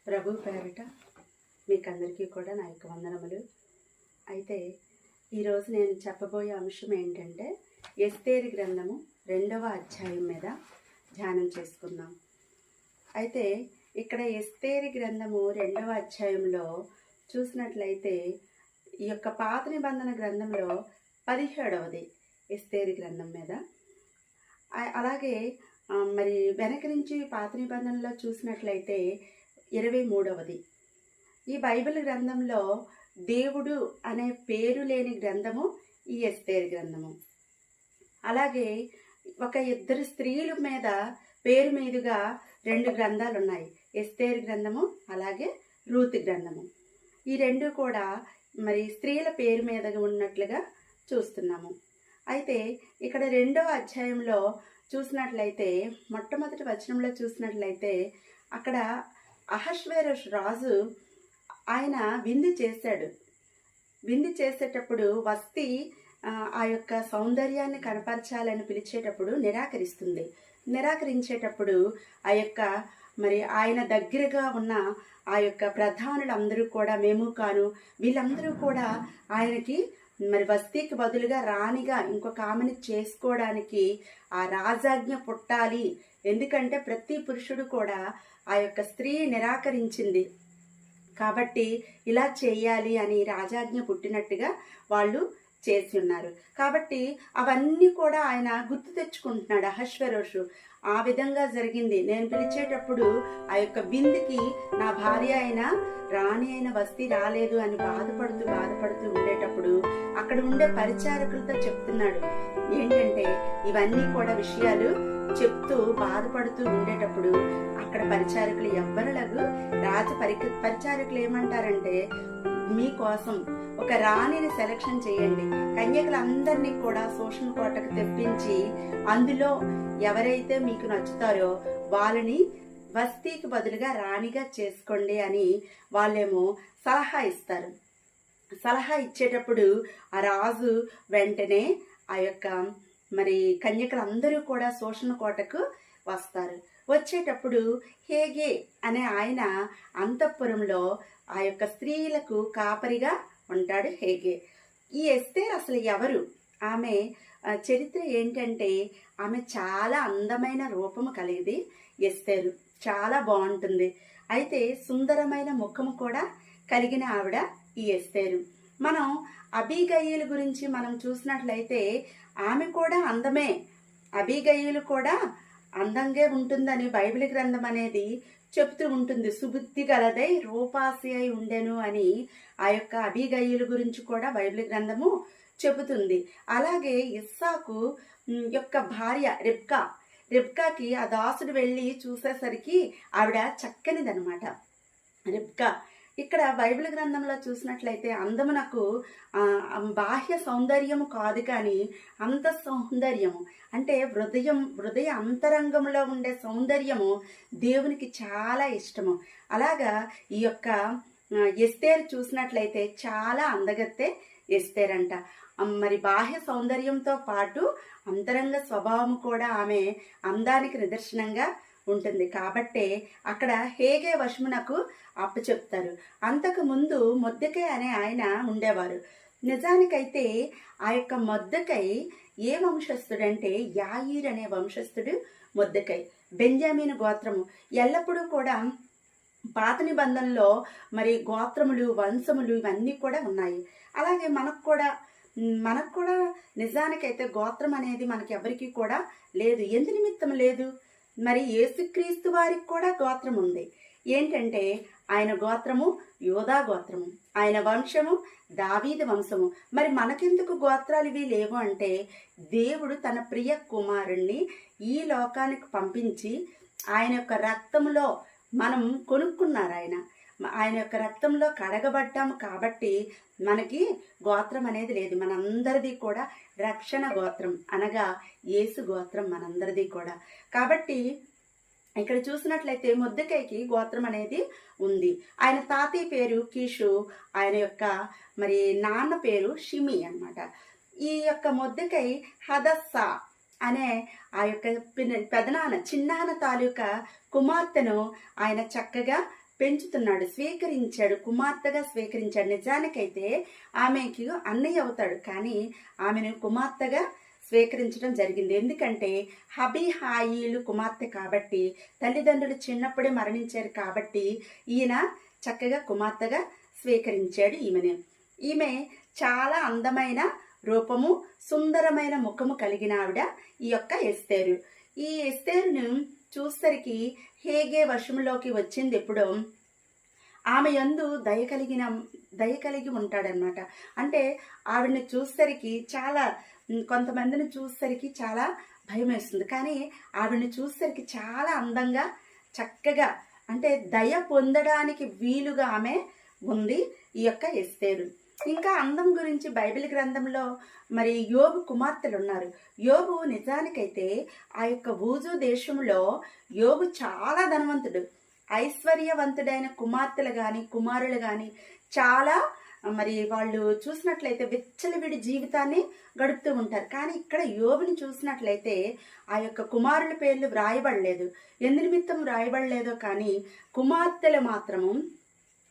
ప్రభు పేరిట మీకందరికీ కూడా నా యొక్క వందనములు. అయితే ఈరోజు నేను చెప్పబోయే అంశం ఏంటంటే ఎస్తేరు గ్రంథము 2వ అధ్యాయం మీద ధ్యానం చేసుకుందాం. అయితే ఇక్కడ ఎస్తేరు గ్రంథము 2వ అధ్యాయంలో చూసినట్లయితే ఈ యొక్క పాత నిబంధన గ్రంథంలో 17వది ఎస్తేరు గ్రంథం మీద. అలాగే మరి వెనక నుంచి పాత నిబంధనలో చూసినట్లయితే 23వది. ఈ బైబిల్ గ్రంథంలో దేవుడు అనే పేరు లేని గ్రంథము ఈ ఎస్తేరు గ్రంథము. అలాగే ఒక ఇద్దరు స్త్రీల మీద పేరు మీదుగా 2 గ్రంథాలు ఉన్నాయి, ఎస్తేరు గ్రంథము అలాగే రూతు గ్రంథము. ఈ 2 కూడా మరి స్త్రీల పేరు మీద ఉన్నట్లుగా చూస్తున్నాము. అయితే ఇక్కడ 2వ అధ్యాయంలో చూసినట్లయితే మొట్టమొదటి వచనంలో చూసినట్లయితే అక్కడ అహష్వేరోషు రాజు ఆయన విందు చేశాడు. విందు చేసేటప్పుడు వస్తీ ఆ యొక్క సౌందర్యాన్ని కనపరచాలని పిలిచేటప్పుడు నిరాకరించేటప్పుడు ఆ యొక్క మరి ఆయన దగ్గరగా ఉన్న ఆ యొక్క ప్రధానులందరూ కూడా మేము కాను వీళ్ళందరూ కూడా ఆయనకి మరి వస్తీకి బదులుగా రాణిగా ఇంకొక ఆమెని చేసుకోవడానికి ఆ రాజాజ్ఞ పుట్టాలి. ఎందుకంటే ప్రతి పురుషుడు కూడా ఆ యొక్క స్త్రీ నిరాకరించింది కాబట్టి ఇలా చేయాలి అని రాజాజ్ఞ పుట్టినట్టుగా వాళ్ళు చేసి ఉన్నారు. కాబట్టి అవన్నీ కూడా ఆయన గుర్తు తెచ్చుకుంటున్నాడు అహష్వేరోషు. ఆ విధంగా జరిగింది, నేను పిలిచేటప్పుడు ఆ యొక్క విందుకి నా భార్య అయిన రాణి అయిన వస్తీ రాలేదు అని బాధపడుతూ ఉండేటప్పుడు అక్కడ ఉండే పరిచారకులతో చెప్తున్నాడు ఏంటంటే ఇవన్నీ కూడా విషయాలు చెప్తూ బాధపడుతూ ఉండేటప్పుడు అక్కడ పరిచారకులు ఎవ్వరులకు పరిచారకులు ఏమంటారంటే మీకోసం ఒక రాణిని సెలక్షన్ చేయండి, కన్యకలందరినీ కూడా శోషణ కోటకు తెప్పించి అందులో ఎవరైతే మీకు నచ్చుతారో వాళ్ళని వస్తీకి బదులుగా రాణిగా చేసుకోండి అని వాళ్ళేమో సలహా ఇస్తారు. సలహా ఇచ్చేటప్పుడు ఆ రాజు వెంటనే ఆ యొక్క మరి కన్యకలందరూ కూడా శోషణ కోటకు వస్తారు. వచ్చేటప్పుడు హేగే అనే ఆయన అంతఃపురంలో ఆ యొక్క స్త్రీలకు కాపరిగా ఉంటాడు హేగే. ఈ ఎస్తేరు అసలు ఎవరు? ఆమె చరిత్ర ఏంటంటే ఆమె చాలా అందమైన రూపము కలిగింది. ఎస్తేరు చాలా బాగుంటుంది. అయితే సుందరమైన ముఖము కూడా కలిగిన ఆవిడ ఈ ఎస్తేరు. మనం అబీగయీలు గురించి మనం చూసినట్లయితే ఆమె కూడా అందమే. అబీగయీలు కూడా అందంగా ఉంటుందని బైబిల్ గ్రంథం అనేది చెప్తూ ఉంటుంది. సుబుద్ధి గలదై రూపాసి అయి ఉండెను అని ఆ యొక్క అబీగయీలు గురించి కూడా బైబిల్ గ్రంథము చెబుతుంది. అలాగే ఇస్సాకు యొక్క భార్య రిబ్కాకి ఆ దాసుడు వెళ్ళి చూసేసరికి ఆవిడ చక్కనిదనమాట రిబ్కా. ఇక్కడ బైబిల్ గ్రంథంలో చూసినట్లయితే అందమునకు బాహ్య సౌందర్యము కాదు కానీ అంత సౌందర్యము అంటే హృదయ అంతరంగంలో ఉండే సౌందర్యము దేవునికి చాలా ఇష్టము. అలాగా ఈ యొక్క ఎస్తేరు చూసినట్లయితే చాలా అందగత్తే ఎస్తేరంట. మరి బాహ్య సౌందర్యంతో పాటు అంతరంగ స్వభావం కూడా ఆమె అందానికి నిదర్శనంగా ఉంటుంది. కాబట్టే అక్కడ హేగే వశమునకు అప్పచెప్తారు. అంతకు ముందు మొర్దెకై అనే ఆయన ఉండేవారు. నిజానికైతే ఆ యొక్క మొర్దెకై ఏ వంశస్థుడంటే యాయీర్ అనే వంశస్థుడు మొర్దెకై. బెంజామీను గోత్రము. ఎల్లప్పుడూ కూడా పాత నిబంధనలో మరి గోత్రములు వంశములు ఇవన్నీ కూడా ఉన్నాయి. అలాగే మనకు కూడా నిజానికైతే గోత్రం అనేది మనకి ఎవరికి కూడా లేదు. ఎందు నిమిత్తం లేదు? మరి యేసుక్రీస్తు వారికి కూడా గోత్రం ఉంది. ఏంటంటే ఆయన గోత్రము యోధా గోత్రము, ఆయన వంశము దావీదు వంశము. మరి మనకెందుకు గోత్రాలు ఇవి లేవు అంటే దేవుడు తన ప్రియ కుమారుణ్ణి ఈ లోకానికి పంపించి ఆయన యొక్క రక్తంలో మనం కొనుక్కున్నారు. ఆయన యొక్క రక్తంలో కడగబడ్డాము కాబట్టి మనకి గోత్రం అనేది లేదు. మనందరిది కూడా రక్షణ గోత్రం అనగా యేసు గోత్రం మనందరిది కూడా. కాబట్టి ఇక్కడ చూసినట్లయితే మొర్దెకైకి గోత్రం అనేది ఉంది. ఆయన తాతయ్య పేరు కీషు, ఆయన యొక్క మరి నాన్న పేరు షిమి అన్నమాట. ఈ యొక్క మొర్దెకై హదస్సా అనే ఆ యొక్క చిన్నాన్న తాలూకా కుమార్తెను ఆయన చక్కగా పెంచుతున్నాడు, స్వీకరించాడు, కుమార్తెగా స్వీకరించాడు. నిజానికైతే ఆమెకి అన్నయ్య అవుతాడు, కానీ ఆమెను కుమార్తెగా స్వీకరించడం జరిగింది. ఎందుకంటే హబీహాయిలు కుమార్తె కాబట్టి, తల్లిదండ్రులు చిన్నప్పుడే మరణించారు కాబట్టి ఈయన చక్కగా కుమార్తెగా స్వీకరించాడు ఈమెను. ఈమె చాలా అందమైన రూపము, సుందరమైన ముఖము కలిగిన ఆవిడ ఈ యొక్క ఎస్తేరు. ఈ ఎస్తేరును చూసరికి హేగే వశంలోకి వచ్చింది ఎప్పుడో. ఆమె యందు దయ కలిగి ఉంటాడనమాట. అంటే ఆవిడని చూసరికి చాలా, కొంతమందిని చూసరికి చాలా భయం వేస్తుంది, కానీ ఆవిడని చూసరికి చాలా అందంగా, చక్కగా, అంటే దయ పొందడానికి వీలుగా ఆమె ఉంది ఈ యొక్క ఎస్తేరు. ఇంకా అందం గురించి బైబిల్ గ్రంథంలో మరి యోబు కుమార్తెలు ఉన్నారు. యోబు నిజానికైతే ఆ యొక్క ఊజు దేశంలో యోబు చాలా ధనవంతుడు, ఐశ్వర్యవంతుడైన కుమార్తెలు కానీ కుమారులు కానీ చాలా, మరి వాళ్ళు చూసినట్లయితే విచ్చలవిడి జీవితాన్ని గడుపుతూ ఉంటారు. కానీ ఇక్కడ యోబుని చూసినట్లయితే ఆ యొక్క కుమారుల పేర్లు వ్రాయబడలేదు. ఎందు నిమిత్తం వ్రాయబడలేదో కానీ కుమార్తెలు మాత్రము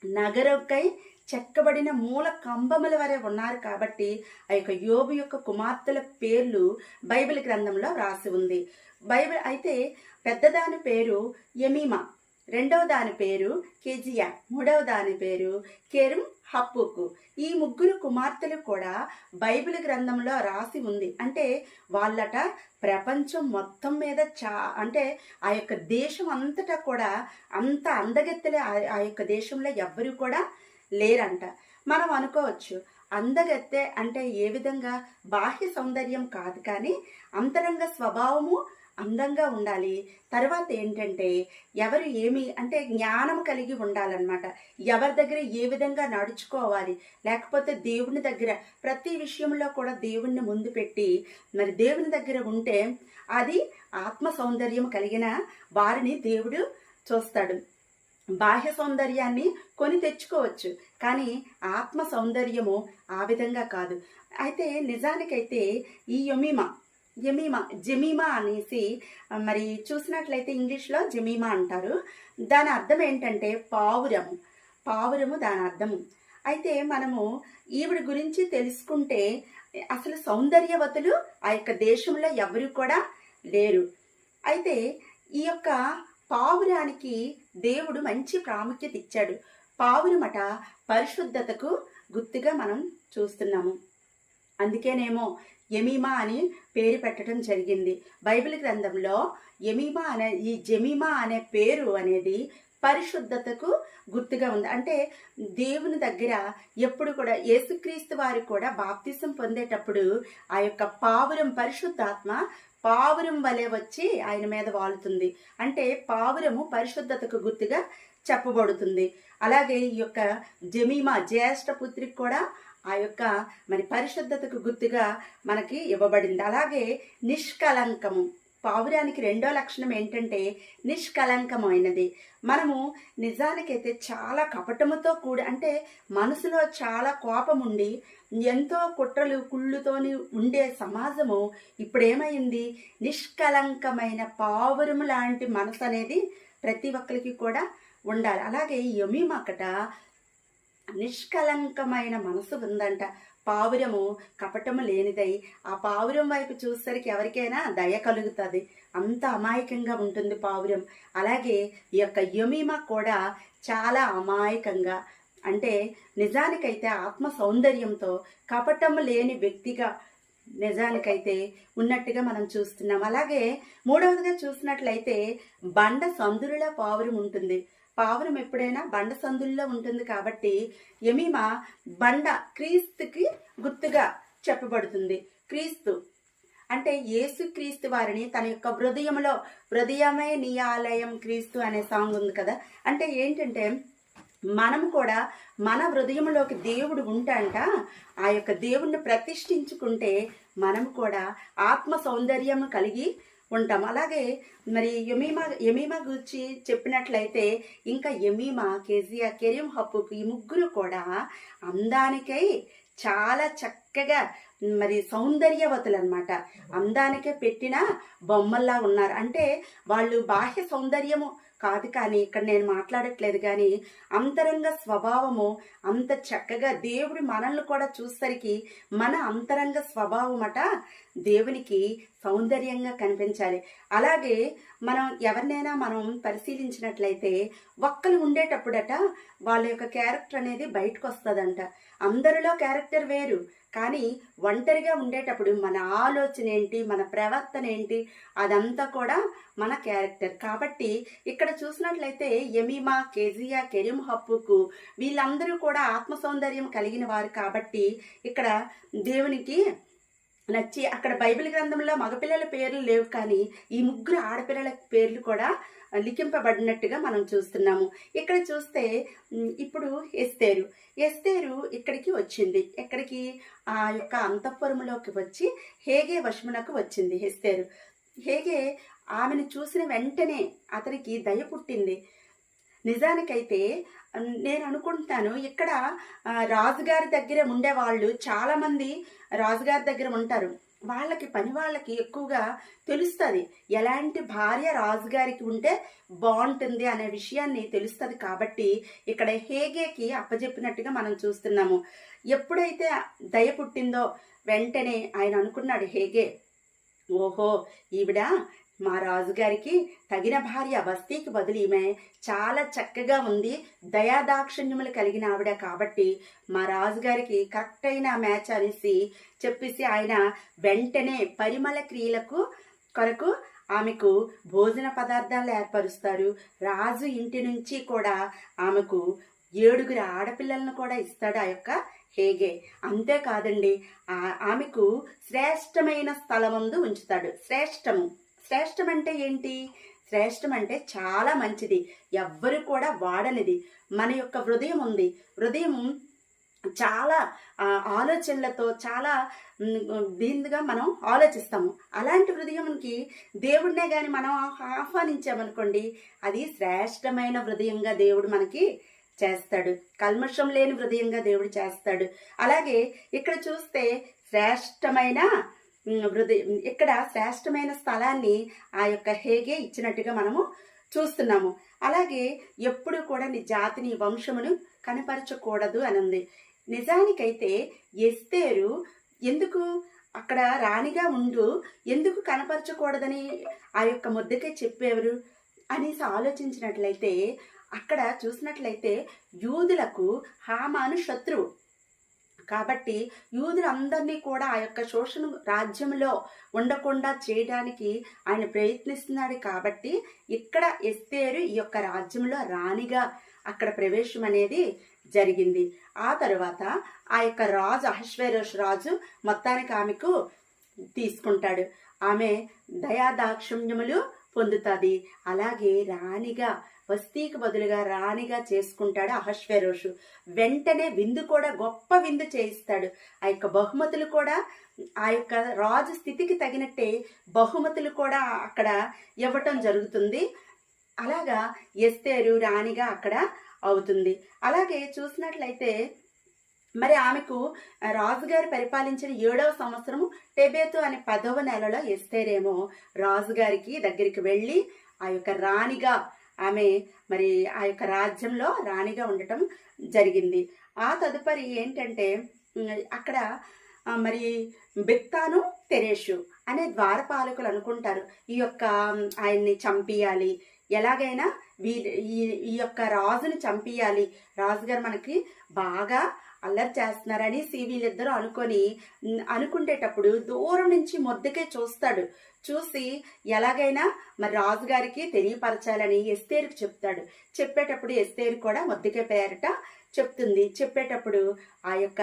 నగరకై చెక్కబడిన మూల కంబముల వరే ఉన్నారు కాబట్టి ఆ యొక్క యోబు యొక్క కుమార్తెల పేర్లు బైబిల్ గ్రంథంలో రాసి ఉంది. బైబిల్ అయితే పెద్దదాని పేరు యమీమా, రెండవ దాని పేరు కెజియా, మూడవ దాని పేరు కెరుం హప్పుకు. ఈ ముగ్గురు కుమార్తెలు కూడా బైబిల్ గ్రంథంలో రాసి ఉంది. అంటే వాళ్ళట ప్రపంచం మొత్తం మీద అంటే ఆ యొక్క దేశం అంతటా కూడా అంత అందగత్తెలే ఆ యొక్క దేశంలో ఎవ్వరు కూడా లేరంట. మనం అనుకోవచ్చు అందగత్తె అంటే ఏ విధంగా, బాహ్య సౌందర్యం కాదు కానీ అంతరంగ స్వభావము అందంగా ఉండాలి. తర్వాత ఏంటంటే ఎవరు ఏమి అంటే జ్ఞానం కలిగి ఉండాలన్నమాట. ఎవరి దగ్గర ఏ విధంగా నడుచుకోవాలి, లేకపోతే దేవుని దగ్గర ప్రతి విషయంలో కూడా దేవుణ్ణి ముందు పెట్టి మరి దేవుని దగ్గర ఉంటే అది ఆత్మ సౌందర్యం కలిగిన వారిని దేవుడు చూస్తాడు. బాహ్య సౌందర్యాన్ని కొని తెచ్చుకోవచ్చు, కానీ ఆత్మ సౌందర్యము ఆ విధంగా కాదు. అయితే నిజానికైతే ఈ జమీమా అనేసి మరి చూసినట్లయితే ఇంగ్లీష్లో జమీమా అంటారు. దాని అర్థం ఏంటంటే పావురము దాని అర్థము. అయితే మనము ఈవిడ గురించి తెలుసుకుంటే అసలు సౌందర్యవతులు ఆ యొక్క దేశంలో ఎవరు కూడా లేరు. అయితే ఈ యొక్క పావురానికి దేవుడు మంచి ప్రాముఖ్యత ఇచ్చాడు. పావురమట పరిశుద్ధతకు గుర్తుగా మనం చూస్తున్నాము. అందుకేనేమో యమీమా అని పేరు పెట్టడం జరిగింది. బైబిల్ గ్రంథంలో ఈ జమీమా అనే పేరు అనేది పరిశుద్ధతకు గుర్తుగా ఉంది. అంటే దేవుని దగ్గర ఎప్పుడు కూడా యేసుక్రీస్తు వారు కూడా బాప్తిసం పొందేటప్పుడు ఆ యొక్క పావురం, పరిశుద్ధాత్మ పావురం వలె వచ్చి ఆయన మీద వాలుతుంది. అంటే పావురము పరిశుద్ధతకు గుర్తుగా చెప్పబడుతుంది. అలాగే ఈ యొక్క జమీమా జ్యేష్ఠ పుత్రికి కూడా ఆ యొక్క మరి పరిశుద్ధతకు గుర్తుగా మనకి ఇవ్వబడింది. అలాగే నిష్కలంకము, పావురానికి రెండో లక్షణం ఏంటంటే నిష్కలంకమైనది. మనము నిజానికైతే చాలా కపటముతో కూడి, అంటే మనసులో చాలా కోపం ఉండి ఎంతో కుట్రలు కుళ్ళుతోని ఉండే సమాజము ఇప్పుడేమైంది, నిష్కలంకమైన పావురము లాంటి మనసు అనేది ప్రతి ఒక్కరికి కూడా ఉండాలి. అలాగే యమీమాకట నిష్కలంకమైన మనసు ఉందంట. పావురము కపటము లేనిదై ఆ పావురం వైపు చూసేసరికి ఎవరికైనా దయ కలుగుతుంది. అంత అమాయకంగా ఉంటుంది పావురం. అలాగే ఈ యొక్క యమీమా కూడా చాలా అమాయకంగా, అంటే నిజానికైతే ఆత్మ సౌందర్యంతో కపటము లేని వ్యక్తిగా నిజానికైతే ఉన్నట్టుగా మనం చూస్తున్నాం. అలాగే మూడవదిగా చూసినట్లయితే బండ సందులలో పావురం ఉంటుంది. పావురం ఎప్పుడైనా బండ సందుల్లో ఉంటుంది కాబట్టి యమీమా బండ, క్రీస్తుకి గుర్తుగా చెప్పబడుతుంది. క్రీస్తు అంటే యేసుక్రీస్తు వారిని తన యొక్క హృదయమే నీ ఆలయం క్రీస్తు అనే సాంగ్ ఉంది కదా. అంటే ఏంటంటే మనం కూడా మన హృదయంలోకి దేవుడు ఉంటాంట. ఆ యొక్క దేవుణ్ణి ప్రతిష్ఠించుకుంటే మనం కూడా ఆత్మ సౌందర్యం కలిగి ఉంటాం. అలాగే మరి యమీమా గురించి చెప్పినట్లయితే ఇంకా యమీమా, కెజియా, కెరియం హప్పుకు ఈ ముగ్గురు కూడా అందానికై చాలా చక్కగా మరి సౌందర్యవతులు అనమాట. అందానికే పెట్టిన బొమ్మల్లా ఉన్నారు. అంటే వాళ్ళు బాహ్య సౌందర్యము కాదు. కానీ ఇక్కడ నేను మాట్లాడట్లేదు. కానీ అంతరంగ స్వభావము అంత చక్కగా దేవుడు మనల్ని కూడా చూసేసరికి మన అంతరంగ స్వభావమట దేవునికి సౌందర్యంగా కనిపించాలి. అలాగే మనం ఎవరినైనా మనం పరిశీలించినట్లయితే ఒక్కరు ఉండేటప్పుడట వాళ్ళ యొక్క క్యారెక్టర్ అనేది బయటకు వస్తుందంట. అందరిలో క్యారెక్టర్ వేరు, కానీ ఒంటరిగా ఉండేటప్పుడు మన ఆలోచన ఏంటి, మన ప్రవర్తన ఏంటి, అదంతా కూడా మన క్యారెక్టర్. కాబట్టి ఇక్కడ చూసినట్లయితే యమీమా, కెజియా, కెరిమ్ హప్పుకు వీళ్ళందరూ కూడా ఆత్మ సౌందర్యం కలిగిన వారు. కాబట్టి ఇక్కడ దేవునికి నచ్చి అక్కడ బైబిల్ గ్రంథంలో మగపిల్లల పేర్లు లేవు, కానీ ఈ ముగ్గురు ఆడపిల్లల పేర్లు కూడా లిఖింపబడినట్టుగా మనం చూస్తున్నాము. ఇక్కడ చూస్తే ఇప్పుడు ఎస్తేరు ఇక్కడికి వచ్చింది. ఎక్కడికి? ఆ యొక్క అంతఃపురములోకి వచ్చి హేగే వశమునకు వచ్చింది ఎస్తేరు. హేగే ఆమెను చూసిన వెంటనే అతనికి దయ పుట్టింది. నిజానికైతే నేను అనుకుంటాను ఇక్కడ రాజుగారి దగ్గర ఉండేవాళ్ళు చాలామంది రాజుగారి దగ్గర ఉంటారు. పని వాళ్ళకి ఎక్కువగా తెలుస్తుంది ఎలాంటి భార్య రాజుగారికి ఉంటే బాగుంటుంది అనే విషయాన్ని తెలుస్తుంది. కాబట్టి ఇక్కడ హేగేకి అప్పచెప్పినట్టుగా మనం చూస్తున్నాము. ఎప్పుడైతే దయ పుట్టిందో వెంటనే ఆయన అనుకున్నాడు హేగే, ఓహో ఈవిడ మా రాజుగారికి తగిన భార్య, వస్తీకి బదులు ఈమె చాలా చక్కగా ఉంది, దయాదాక్షిణ్యములు కలిగిన ఆవిడ, కాబట్టి మా రాజుగారికి కరెక్ట్ అయిన మ్యాచ్ అనేసి చెప్పేసి ఆయన వెంటనే పరిమళ క్రియలకు కొరకు ఆమెకు భోజన పదార్థాలు ఏర్పరుస్తారు. రాజు ఇంటి నుంచి కూడా ఆమెకు 7 ఆడపిల్లలను కూడా ఇస్తాడు ఆ యొక్క హేగే. అంతేకాదండి, ఆమెకు శ్రేష్టమైన స్థలమందు ఉంచుతాడు. శ్రేష్టం అంటే ఏంటి? శ్రేష్టం అంటే చాలా మంచిది, ఎవ్వరు కూడా వాడనిది. మన యొక్క హృదయం ఉంది, హృదయం చాలా ఆలోచనలతో చాలా దీనిగా మనం ఆలోచిస్తాము. అలాంటి హృదయంకి దేవుడినే కానీ మనం ఆహ్వానించామనుకోండి, అది శ్రేష్టమైన హృదయంగా దేవుడు మనకి చేస్తాడు. కల్మషం లేని హృదయంగా దేవుడు చేస్తాడు. అలాగే ఇక్కడ చూస్తే శ్రేష్టమైన హృదయం, ఇక్కడ శ్రేష్టమైన స్థలాన్ని ఆ యొక్క హేగే ఇచ్చినట్టుగా మనము చూస్తున్నాము. అలాగే ఎప్పుడు కూడా నీ జాతిని, వంశమును కనపరచకూడదు అని ఉంది. నిజానికైతే ఎస్తేరు ఎందుకు అక్కడ రాణిగా ఎందుకు కనపరచకూడదని ఆ యొక్క ముద్దకే చెప్పేవారు అనేసి ఆలోచించినట్లయితే, అక్కడ చూసినట్లయితే యూదులకు హామాను శత్రువు. కాబట్టి యూదులందరినీ కూడా ఆ యొక్క శోషణ రాజ్యంలో ఉండకుండా చేయడానికి ఆయన ప్రయత్నిస్తున్నాడు. కాబట్టి ఇక్కడ ఎస్తేరు ఈ యొక్క రాజ్యంలో రాణిగా అక్కడ ప్రవేశం అనేది జరిగింది. ఆ తరువాత ఆ యొక్క రాజు అహష్వేరోషు రాజు మొత్తానికి ఆమెకు తీసుకుంటాడు. ఆమె దయాదాక్షిణ్యములు పొందుతుంది. అలాగే రాణిగా, వస్తీకి బదులుగా రాణిగా చేసుకుంటాడు అహష్వేరోషు. వెంటనే విందు కూడా గొప్ప విందు చేయిస్తాడు. ఆ యొక్క బహుమతులు కూడా ఆ యొక్క రాజు స్థితికి తగినట్టే బహుమతులు కూడా అక్కడ ఇవ్వటం జరుగుతుంది. అలాగా ఎస్తేరు రాణిగా అక్కడ అవుతుంది. అలాగే చూసినట్లయితే మరి ఆమెకు రాజుగారు పరిపాలించిన 7వ సంవత్సరము టెబేతు అనే 10వ నెలలో ఎస్తేరేమో రాజుగారికి దగ్గరికి వెళ్ళి ఆ యొక్క రాణిగా ఆమె మరి ఆ యొక్క రాజ్యంలో రాణిగా ఉండటం జరిగింది. ఆ తదుపరి ఏంటంటే అక్కడ మరి బిక్తాను, తెరేషు అనే ద్వారపాలకులు అనుకుంటారు ఈ యొక్క ఆయన్ని చంపియాలి, ఎలాగైనా ఈ యొక్క రాజుని చంపియాలి, రాజుగారు మనకి బాగా అల్లరి చేస్తున్నారని వీళ్ళిద్దరూ అనుకుంటేటప్పుడు దూరం నుంచి మొద్దకే చూస్తాడు. చూసి ఎలాగైనా మరి రాజుగారికి తెలియపరచాలని ఎస్తేరుకు చెప్తాడు. చెప్పేటప్పుడు ఎస్తేరు కూడా మొద్దకే పేరట చెప్తుంది. చెప్పేటప్పుడు ఆ యొక్క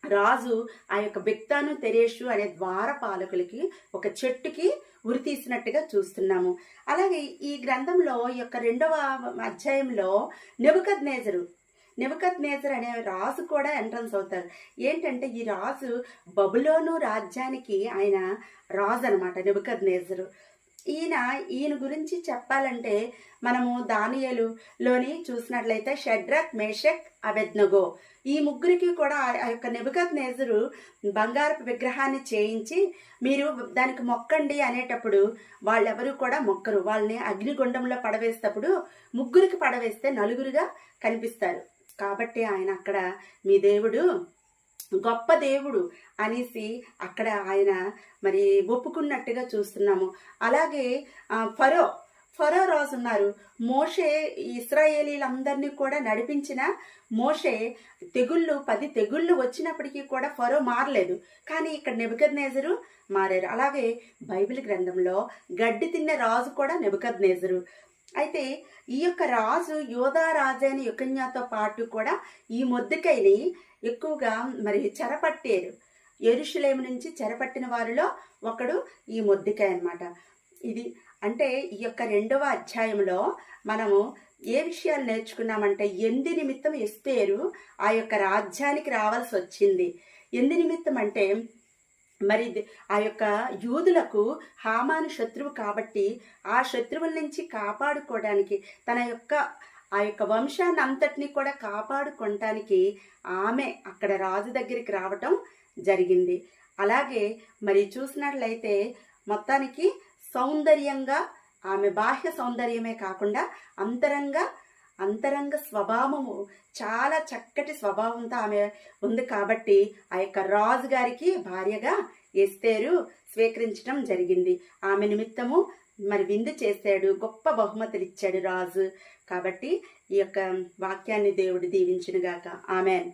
రాజు ఆ యొక్క బిక్తాను, తెరేషు అనే ద్వారపాలకులకి ఒక చెట్టుకి ఉరి తీసినట్టుగా చూస్తున్నాము. అలాగే ఈ గ్రంథంలో ఈ యొక్క 2వ అధ్యాయంలో నెబుకద్నేజరు అనే రాజు కూడా ఎంట్రన్స్ అవుతారు. ఏంటంటే ఈ రాజు బబులోను రాజ్యానికి ఆయన రాజు అనమాట. నెబుకద్నేజరు ఈయన గురించి చెప్పాలంటే మనము దానియేలులోని చూసినట్లయితే షడ్రక్, మేషక్, అబేద్నెగో ఈ ముగ్గురికి కూడా ఆ యొక్క నెబుకద్నెజరు బంగారపు విగ్రహాన్ని చేయించి మీరు దానికి మొక్కండి అనేటప్పుడు వాళ్ళెవరూ కూడా మొక్కరు. వాళ్ళని అగ్నిగుండంలో పడవేసేటప్పుడు ముగ్గురికి పడవేస్తే నలుగురుగా కనిపిస్తారు. కాబట్టి ఆయన అక్కడ మీ దేవుడు గొప్ప దేవుడు అనేసి అక్కడ ఆయన మరి ఒప్పుకున్నట్టుగా చూస్తున్నాము. అలాగే ఫరో రాజు ఉన్నారు. మోషే ఇశ్రాయేలీలందరినీ కూడా నడిపించిన మోషే 10 తెగుళ్ళు వచ్చినప్పటికీ కూడా ఫరో మారలేదు. కానీ ఇక్కడ నెబుకద్నెజరు మారారు. అలాగే బైబిల్ గ్రంథంలో గడ్డి తిన్న రాజు కూడా నెబుకద్నెజరు. అయితే ఈ యొక్క రాజు యోధా రాజైన యొకన్యాతో పాటు కూడా ఈ మొర్దెకైని ఎక్కువగా మరి చెరపట్టారు. యెరూషలేము నుంచి చెరపట్టిన వారిలో ఒకడు ఈ మొర్దెకై అన్నమాట. ఇది అంటే ఈ యొక్క 2వ అధ్యాయంలో మనము ఏ విషయాలు నేర్చుకున్నామంటే ఎందు నిమిత్తం ఎస్తేరు ఆ యొక్క రాజ్యానికి రావాల్సి వచ్చింది. ఎందు నిమిత్తం అంటే మరి ఆ యొక్క యూదులకు హామాను శత్రువు కాబట్టి ఆ శత్రువుల నుంచి కాపాడుకోవడానికి ఆ యొక్క వంశాన్ని అంతటినీ కూడా కాపాడుకోవటానికి ఆమె అక్కడ రాజు దగ్గరికి రావటం జరిగింది. అలాగే మరి చూసినట్లయితే మొత్తానికి సౌందర్యంగా ఆమె బాహ్య సౌందర్యమే కాకుండా అంతరంగ స్వభావము చాలా చక్కటి స్వభావంతో ఆమె ఉంది. కాబట్టి ఆ యొక్క రాజు గారికి భార్యగా ఎస్తేరు స్వీకరించడం జరిగింది. ఆమె నిమిత్తము మరి విందు చేశాడు, గొప్ప బహుమతులు ఇచ్చాడు రాజు. కాబట్టి ఈ యొక్క వాక్యాన్ని దేవుడు దీవించునుగాక. ఆమెన్.